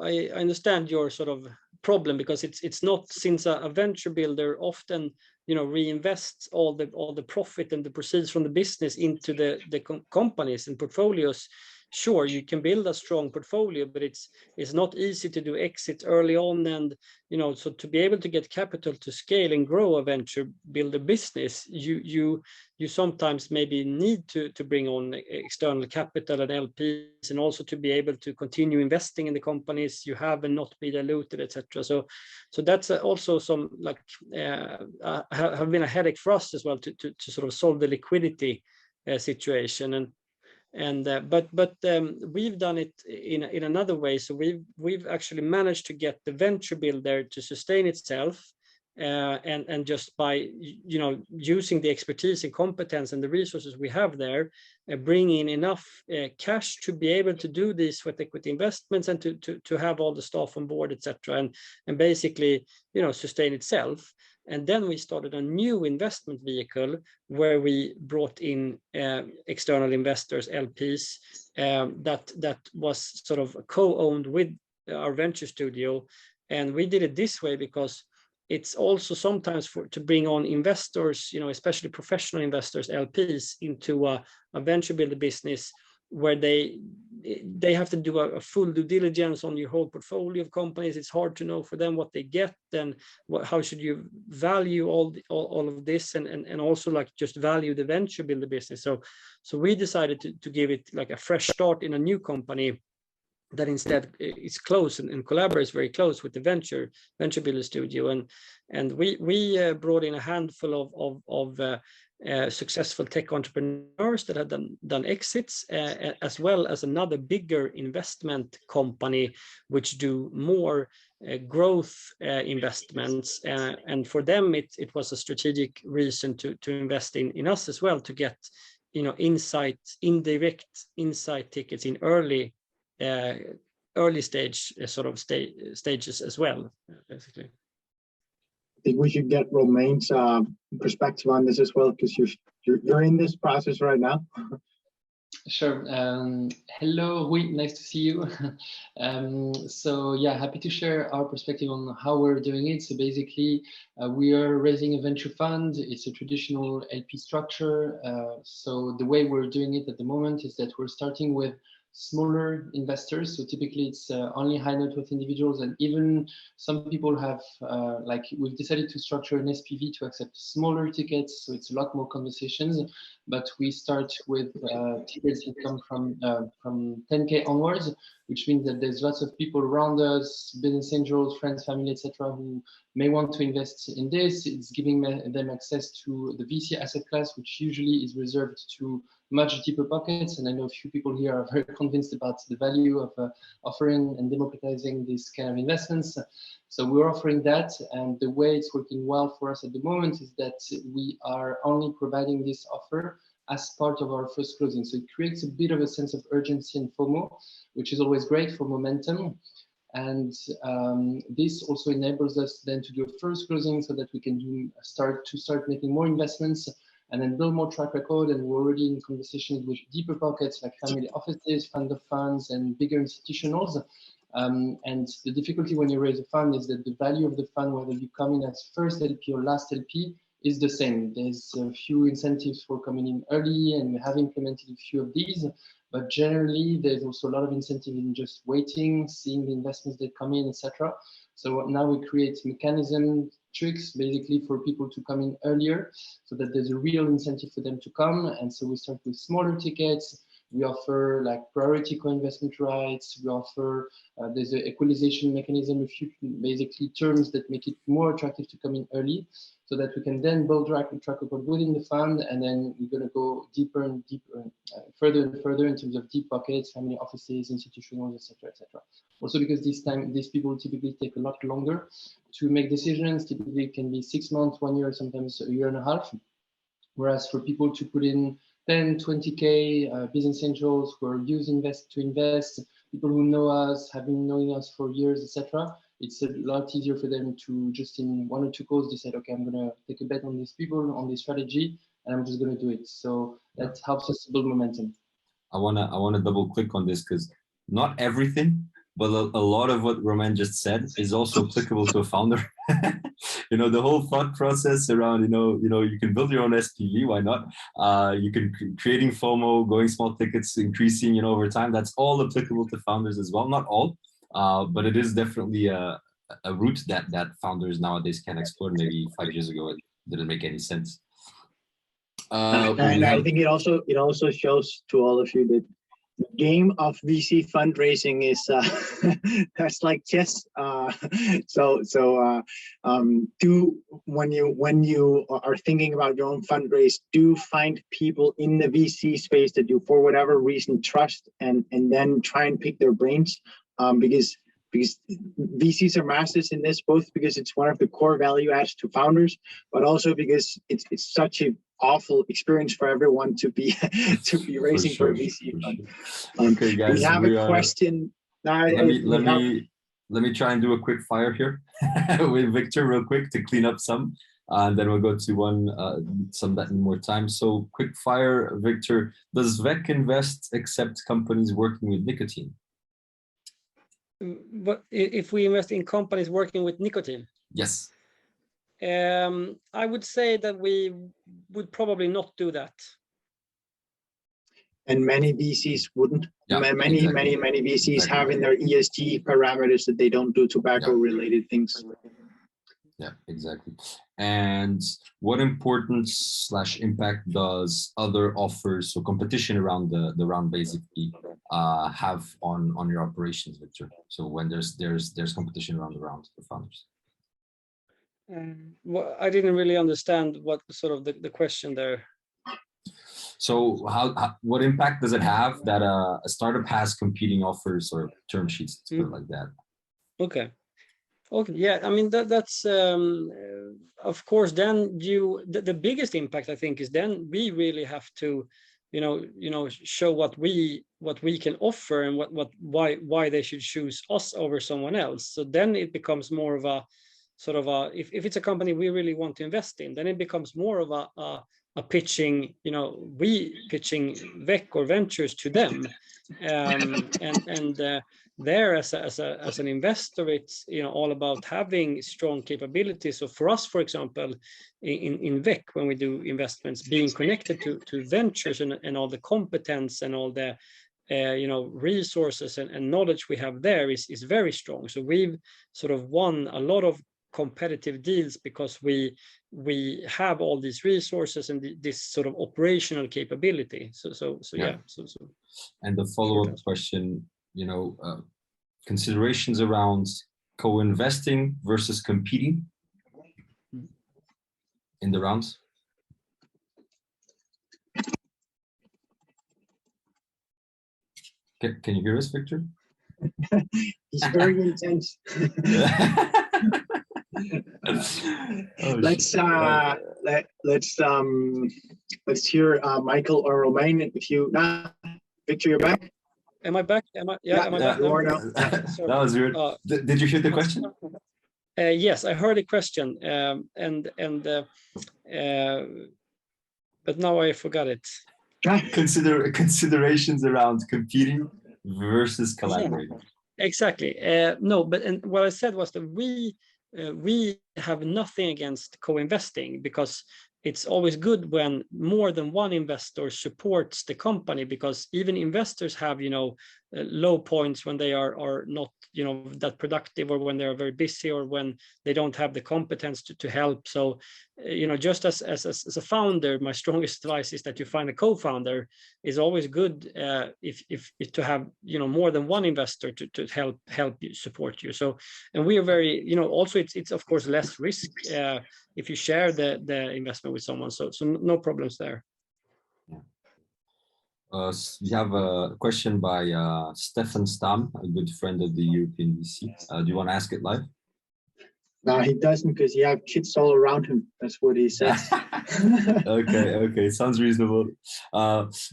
[SPEAKER 4] I understand your sort of problem, because it's not, since a venture builder often reinvests all the profit and the proceeds from the business into the companies and portfolios. sure, you can build a strong portfolio, but it's not easy to do exits early on. And, you know, so to be able to get capital to scale and grow a venture builder business, you sometimes maybe need to bring on external capital and LPs, and also to be able to continue investing in the companies you have and not be diluted, etc. So that's also some like have been a headache for us as well to sort of solve the liquidity situation. But we've done it in another way. So we've actually managed to get the venture builder to sustain itself, and just by, you know, using the expertise and competence and the resources we have there, bring in enough cash to be able to do these sweat equity investments and to have all the staff on board, etc. And basically, you know, sustain itself. And then we started a new investment vehicle where we brought in external investors, LPs, that was sort of co-owned with our venture studio. And we did it this way because it's also sometimes to bring on investors, you know, especially professional investors, LPs, into a venture builder business where they have to do a full due diligence on your whole portfolio of companies. It's hard to know for them what they get, and how should you value all of this, and also like just value the venture builder business. So we decided to give it like a fresh start in a new company that instead is close and collaborates very close with the venture builder studio. And we brought in a handful of successful tech entrepreneurs that had done exits, as well as another bigger investment company which do more growth investments, and for them it was a strategic reason to invest in us as well, to get, you know, indirect insight tickets in early stage sort of stages as well, basically.
[SPEAKER 3] I think we should get Romein's perspective on this as well, because you're in this process right now.
[SPEAKER 6] Sure. Hello, Rui, nice to see you. So yeah, happy to share our perspective on how we're doing it. So basically, we are raising a venture fund. It's a traditional LP structure. So the way we're doing it at the moment is that we're starting with smaller investors. So typically it's only high net worth individuals, and even some people have like we've decided to structure an SPV to accept smaller tickets. So it's a lot more conversations, but we start with tickets that come from 10K onwards, which means that there's lots of people around us, business angels, friends, family, etc., who may want to invest in this. It's giving them access to the VC asset class, which usually is reserved to much deeper pockets. And I know a few people here are very convinced about the value of offering and democratizing these kind of investments. So we're offering that. And the way it's working well for us at the moment is that we are only providing this offer as part of our first closing. So it creates a bit of a sense of urgency and FOMO, which is always great for momentum. And this also enables us then to do a first closing so that we can start making more investments and then build more track record. And we're already in conversations with deeper pockets like family offices, fund of funds, and bigger institutionals. And the difficulty when you raise a fund is that the value of the fund, whether you come in as first LP or last LP, is the same. There's a few incentives for coming in early, and we have implemented a few of these. But generally, there's also a lot of incentive in just waiting, seeing the investments that come in, etc. So now we create mechanism tricks basically for people to come in earlier, so that there's a real incentive for them to come. And so we start with smaller tickets. We offer like priority co-investment rights. We offer, there's an equalization mechanism, a few basically terms that make it more attractive to come in early, so that we can then build track record within the fund. And then we're going to go deeper and deeper, further and further in terms of deep pockets, family offices, institutionals, etc., etc. Also because these people typically take a lot longer to make decisions. Typically it can be 6 months, 1 year, sometimes a year and a half. Whereas for people to put in 10, 20K, business angels who are used to invest, people who know us, have been knowing us for years, etc., it's a lot easier for them to just in 1 or 2 calls decide, okay, I'm going to take a bet on these people, on this strategy, and I'm just going to do it. So that helps us build momentum.
[SPEAKER 1] I wanna double click on this, because not everything, but a lot of what Romain just said is also applicable to a founder. you know, the whole thought process around, you can build your own SPV, why not? You can creating FOMO, going small tickets, increasing, over time. That's all applicable to founders as well. Not all, but it is definitely a route that founders nowadays can explore. Maybe 5 years ago, it didn't make any sense.
[SPEAKER 3] And I think it also shows to all of you that the game of VC fundraising is that's like chess. When you are thinking about your own fundraise, do find people in the VC space that you, for whatever reason, trust, and then try and pick their brains, because VCs are masters in this, both because it's one of the core value adds to founders, but also because it's such an awful experience for everyone to be raising for a VC fund.
[SPEAKER 1] Okay, guys,
[SPEAKER 3] we have a question.
[SPEAKER 1] Let me try and do a quick fire here with Viktor real quick to clean up some, and then we'll go to some that need more time. So quick fire, Viktor. Does VEC Invest accept companies working with nicotine?
[SPEAKER 4] But if we invest in companies working with nicotine?
[SPEAKER 1] Yes.
[SPEAKER 4] I would say that we would probably not do that.
[SPEAKER 3] And many VCs wouldn't.
[SPEAKER 1] Yeah,
[SPEAKER 3] many VCs have in their ESG parameters that they don't do tobacco-related things.
[SPEAKER 1] Yeah, exactly. And what importance / impact does other offers, so competition around the round, basically have on your operations, Viktor? So when there's competition around the round for founders.
[SPEAKER 4] Well, I didn't really understand what sort of the question there.
[SPEAKER 1] So what impact does it have that a startup has competing offers or term sheets, let's put it like that?
[SPEAKER 4] Okay, yeah, I mean that's of course. Then the biggest impact, I think, is then we really have to show what we can offer and why they should choose us over someone else. So then it becomes more of a sort of if it's a company we really want to invest in, then it becomes more of a pitching, we pitching VEC or ventures to them, and there as an investor, it's all about having strong capabilities. So for us, for example, in VEC, when we do investments, being connected to ventures and all the competence and all the resources and knowledge we have there is very strong. So we've sort of won a lot of competitive deals because we have all these resources and this sort of operational capability. So yeah.
[SPEAKER 1] And the follow-up question, considerations around co-investing versus competing in the rounds. Can you hear us, Viktor?
[SPEAKER 3] He's very intense. Let's hear Michael or Romain. If you Viktor, you're back.
[SPEAKER 4] Am I back? Am I back?
[SPEAKER 3] You are now.
[SPEAKER 1] That was weird. Did you hear the question?
[SPEAKER 4] Yes, I heard the question, but now I forgot it.
[SPEAKER 1] Considerations around competing versus collaborating.
[SPEAKER 4] Exactly. No, but what I said was that we have nothing against co-investing, because it's always good when more than one investor supports the company, because even investors have low points when they are not that productive, or when they are very busy, or when they don't have the competence to help. So just as a founder, my strongest advice is that you find a co-founder. Is always good if to have more than one investor to help you, support you. So, and we are very also it's of course less risk if you share the investment with someone. So no problems there.
[SPEAKER 1] We have a question by Stefan Stam, a good friend of the European VC. Do you want to ask it live?
[SPEAKER 3] No, he doesn't, because he has kids all around him. That's what he says.
[SPEAKER 1] Okay, sounds reasonable.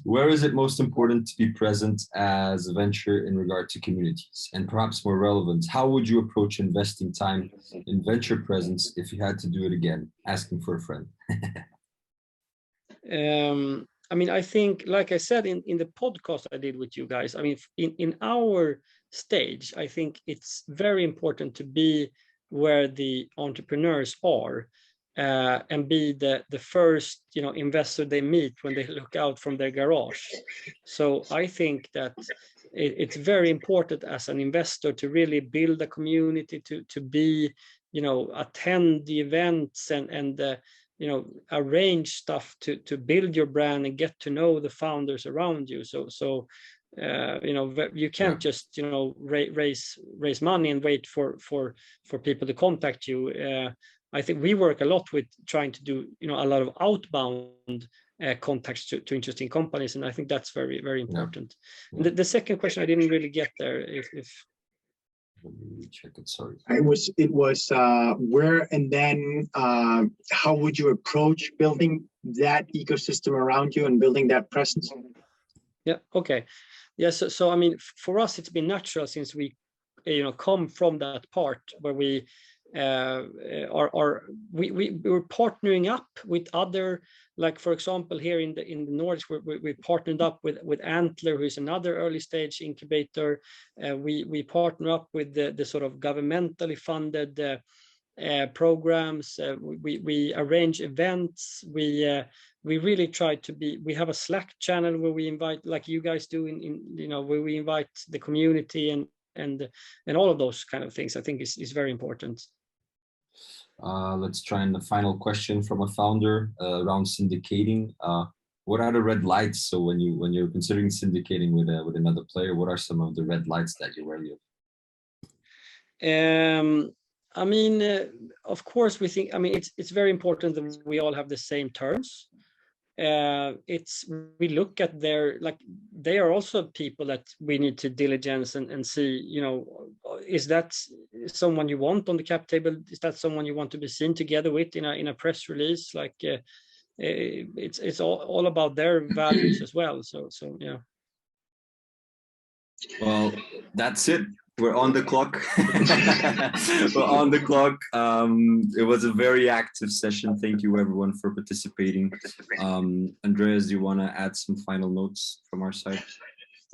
[SPEAKER 1] Where is it most important to be present as a venture in regard to communities? And perhaps more relevant, how would you approach investing time in venture presence if you had to do it again? Asking for a friend.
[SPEAKER 4] I mean, I think, like I said in the podcast I did with you guys, I mean, in our stage, I think it's very important to be where the entrepreneurs are, and be the first, you know, investor they meet when they look out from their garage. So I think that it's very important as an investor to really build a community, to be, you know, attend the events and you know, arrange stuff to build your brand and get to know the founders around you. So you know, you can't just, you know, raise money and wait for people to contact you. I think we work a lot with trying to do, you know, a lot of outbound contacts to interesting companies, and I think that's very, very important.
[SPEAKER 1] Yeah.
[SPEAKER 4] The second question I didn't really get there. If
[SPEAKER 1] let me check it. Sorry.
[SPEAKER 3] It was where and then how would you approach building that ecosystem around you and building that presence?
[SPEAKER 4] Yeah. Okay. Yeah. So I mean, for us, it's been natural since we, you know, come from that part where we we're partnering up with other, like for example here in the Nordics, we partnered up with Antler, who is another early stage incubator. We partner up with the sort of governmentally funded programs. We arrange events. We really try to be. We have a Slack channel where we invite, like you guys do, in you know, where we invite the community and all of those kind of things. I think is very important.
[SPEAKER 1] Let's try in the final question from a founder around syndicating. What are the red lights? So when you're considering syndicating with another player, what are some of the red lights that you're wary of?
[SPEAKER 4] I mean, of course, we think. I mean, it's very important that we all have the same terms. We look at their, like, they are also people that we need to diligence and see, you know, is that someone you want on the cap table? Is that someone you want to be seen together with in a press release? Like, it's all about their values as well. So yeah.
[SPEAKER 1] Well, that's it. We're on the clock. We're on the clock. It was a very active session. Thank you everyone for participating. Andreas, do you want to add some final notes from our side?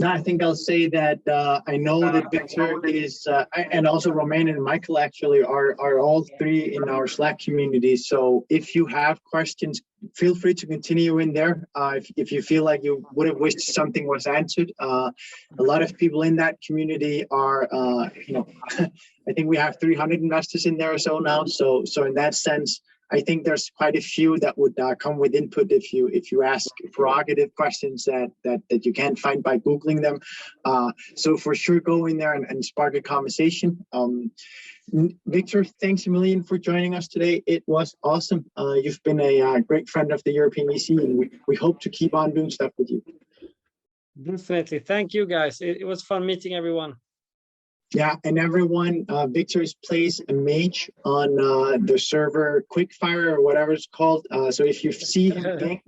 [SPEAKER 3] No, I think I'll say that I know that Viktor is, and also Romain and Michael actually are all three in our Slack community. So if you have questions, feel free to continue in there. If you feel like you would have wished something was answered, a lot of people in that community are, you know, I think we have 300 investors in there or so now. So in that sense, I think there's quite a few that would come with input if you ask prerogative questions that you can't find by Googling them. So for sure, go in there and spark a conversation. Viktor, thanks a million for joining us today. It was awesome. You've been a great friend of the European VC, and we hope to keep on doing stuff with you.
[SPEAKER 4] Definitely. Thank you, guys. It was fun meeting everyone.
[SPEAKER 3] Yeah, and everyone, Viktor plays a mage on the server Quickfire or whatever it's called. So if you see him again,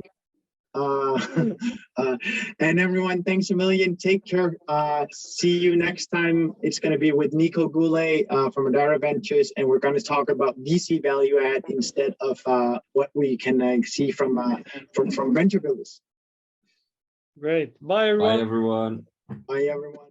[SPEAKER 3] and everyone, thanks a million. Take care. See you next time. It's going to be with Nico Goulet from Adara Ventures, and we're going to talk about VC value add instead of what we can see from venture builders.
[SPEAKER 4] Great. Bye, everyone.
[SPEAKER 1] Bye, everyone.
[SPEAKER 3] Bye, everyone.